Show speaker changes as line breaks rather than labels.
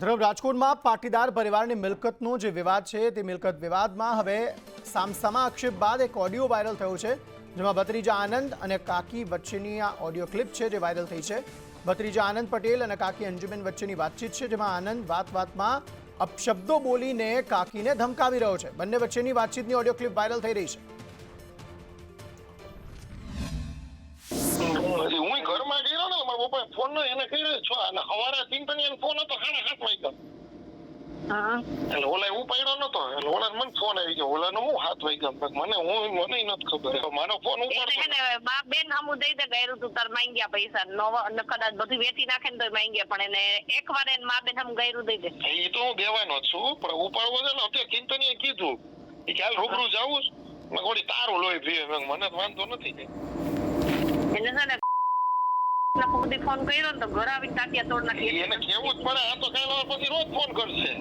તરફ રાજકોટમાં પાટીદાર પરિવારની મિલકતનો જે વિવાદ છે તે મિલકત વિવાદમાં હવે સામસામા આક્ષેપ બાદ એક ઓડિયો વાયરલ થયો છે, જેમાં ભત્રીજા આનંદ અને કાકી વચ્ચેની આ ઓડિયો ક્લિપ છે જે વાયરલ થઈ છે। ભત્રીજા આનંદ પટેલ અને કાકી અંજુબેન વચ્ચેની વાતચીત છે, જેમાં આનંદ વાતમાં અપશબ્દો બોલીને કાકીને ધમકાવી રહ્યો છે। બંને વચ્ચેની વાતચીતની ઓડિયો ક્લિપ વાયરલ થઈ રહી છે।
હું ઘરમાં ગયો ને મારા પપ્પા ફોન નો એને કર્યો છો અને સવારે ચિંતન ફોન હતો 7:30 વાગ્યા એટલે ઓલા ઉપાડ્યો નતો એટલે ઓલા મને ફોન આવી ગયો ઓલા નો હું 7 વાગ્યા મને નથી ખબર મારો ફોન ઉપાડતો
બાપ બેન હમુ દઈ દે ગયરું તું તાર માંગ્યા પૈસા નો કદાચ બધું વેચી નાખે ને તો માંગ્યા પણ એને એકવાર એને મા બેન હમ ગયરું દઈ દે
એ તો હું દેવાનો છું પણ ઉપાડવો છે ને અત્યારે ચિંતનીએ કીધું કે હાલ રૂબરૂ જાવું મેં થોડી તારું લોહી પીવે મને વાંધો નથી
એને છે ને ફોન કર્યો ને તો ઘર આવીને તાટિયા તોડ નાખી
એને કેવું જ પડે આ તો કાલ પછી રોજ ફોન કરશે।